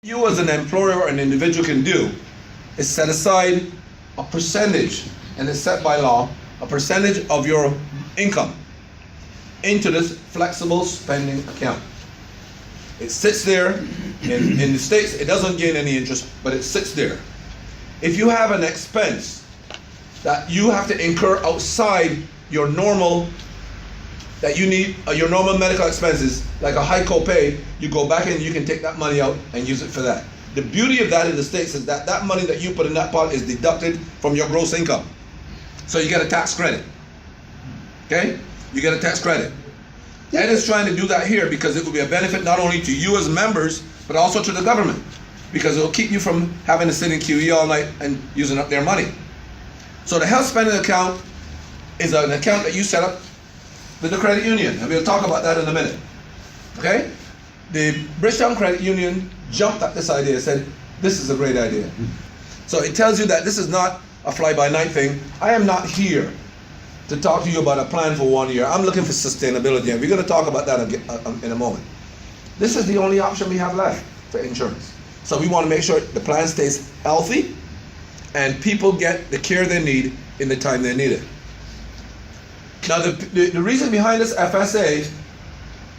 You as an employer or an individual can do is set aside a percentage, and it's set by law, a percentage of your income into this flexible spending account. It sits there. In the States, it doesn't gain any interest, but it sits there. If you have an expense that you have to incur outside your normal, that you need your normal medical expenses, like a high copay, you go back and you can take that money out and use it for that. The beauty of that in the States is that that money that you put in that pot is deducted from your gross income. So you get a tax credit. Okay? You get a tax credit. Ed is trying to do that here because it will be a benefit not only to you as members, but also to the government, because it will keep you from having to sit in QE all night and using up their money. So the health spending account is an account that you set up with the credit union, and we'll talk about that in a minute. Okay? The Bridgetown Credit Union jumped at this idea and said, this is a great idea. So it tells you that this is not a fly-by-night thing. I am not here to talk to you about a plan for 1 year. I'm looking for sustainability, and we're going to talk about that in a moment. This is the only option we have left for insurance. So we want to make sure the plan stays healthy and people get the care they need in the time they need it. Now the reason behind this FSA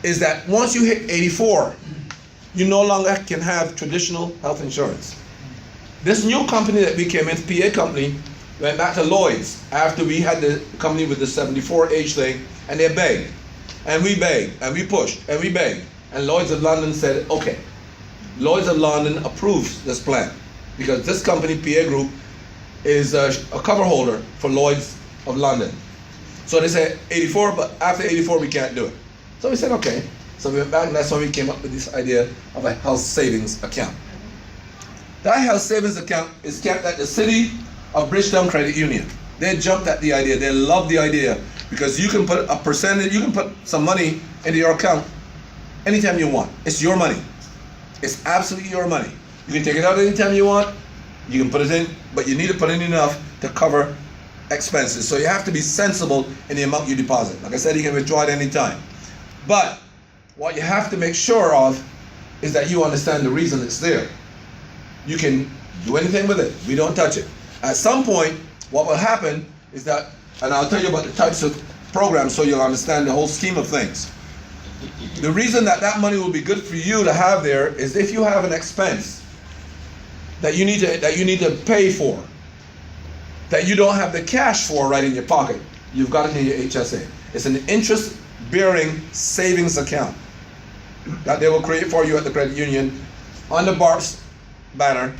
is that once you hit 84, you no longer can have traditional health insurance. This new company that we came in, PA company, went back to Lloyd's after we had the company with the 74 age thing, and they begged, and we begged, and we pushed, and we begged, and Lloyd's of London said, okay. Lloyd's of London approves this plan because this company, PA Group, is a cover holder for Lloyd's of London. So they said 84, but after 84 we can't do it. So we said okay. So we went back, and that's when we came up with this idea of a health savings account. That health savings account is kept at the City of Bridgetown Credit Union. They jumped at the idea. They love the idea because you can put a percentage, you can put some money into your account anytime you want. It's your money. It's absolutely your money. You can take it out anytime you want. You can put it in, but you need to put in enough to cover expenses. So you have to be sensible in the amount you deposit. Like I said, you can withdraw it anytime. But what you have to make sure of is that you understand the reason it's there. You can do anything with it. We don't touch it. At some point, what will happen is that, and I'll tell you about the types of programs so you'll understand the whole scheme of things. The reason that that money will be good for you to have there is if you have an expense that you need to pay for, that you don't have the cash for right in your pocket, you've got it in your HSA. It's an interest-bearing savings account that they will create for you at the credit union on the BARP's banner.